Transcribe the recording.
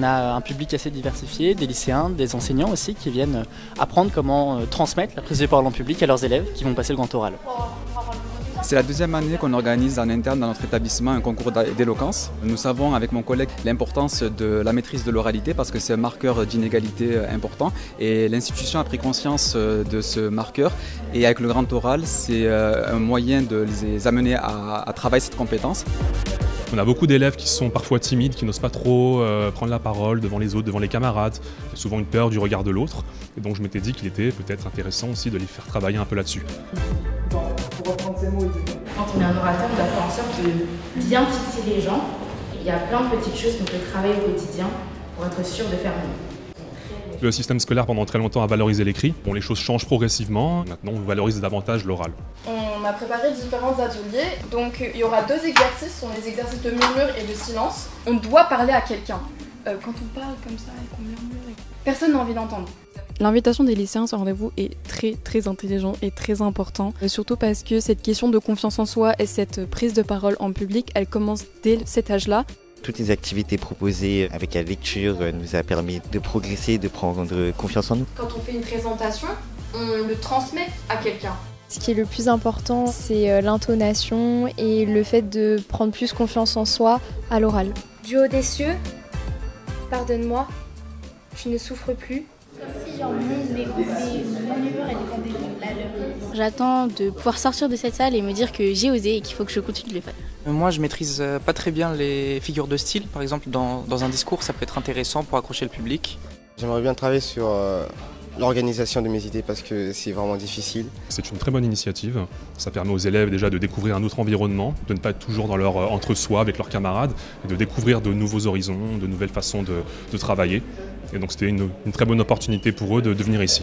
On a un public assez diversifié, des lycéens, des enseignants aussi qui viennent apprendre comment transmettre la prise de parole en public à leurs élèves qui vont passer le grand oral. C'est la deuxième année qu'on organise en interne dans notre établissement un concours d'éloquence. Nous savons avec mon collègue l'importance de la maîtrise de l'oralité parce que c'est un marqueur d'inégalité important et l'institution a pris conscience de ce marqueur et avec le grand oral c'est un moyen de les amener à travailler cette compétence. On a beaucoup d'élèves qui sont parfois timides, qui n'osent pas trop prendre la parole devant les autres, devant les camarades. Il y a souvent une peur du regard de l'autre. Et donc je m'étais dit qu'il était peut-être intéressant aussi de les faire travailler un peu là-dessus. Quand on est un orateur, on doit faire en sorte de bien fixer les gens. Il y a plein de petites choses qu'on peut travailler au quotidien pour être sûr de faire mieux. Le système scolaire pendant très longtemps a valorisé l'écrit. Bon, les choses changent progressivement. Maintenant, on valorise davantage l'oral. On a préparé différents ateliers. Donc il y aura 2 exercices, ce sont les exercices de murmure et de silence. On doit parler à quelqu'un. Quand on parle comme ça et qu'on murmure, personne n'a envie d'entendre. L'invitation des lycéens à ce rendez-vous est très intelligent et très important, surtout parce que cette question de confiance en soi et cette prise de parole en public, elle commence dès cet âge-là. Toutes les activités proposées avec la lecture nous a permis de progresser, de prendre confiance en nous. Quand on fait une présentation, on le transmet à quelqu'un. Ce qui est le plus important, c'est l'intonation et le fait de prendre plus confiance en soi à l'oral. Du haut des cieux, pardonne-moi, je ne souffre plus. J'attends de pouvoir sortir de cette salle et me dire que j'ai osé et qu'il faut que je continue de le faire. Moi, je maîtrise pas très bien les figures de style. Par exemple, dans un discours, ça peut être intéressant pour accrocher le public. J'aimerais bien travailler sur l'organisation de mes idées parce que c'est vraiment difficile. C'est une très bonne initiative. Ça permet aux élèves déjà de découvrir un autre environnement, de ne pas être toujours dans leur entre-soi avec leurs camarades et de découvrir de nouveaux horizons, de nouvelles façons de travailler. Et donc c'était une très bonne opportunité pour eux de venir ici.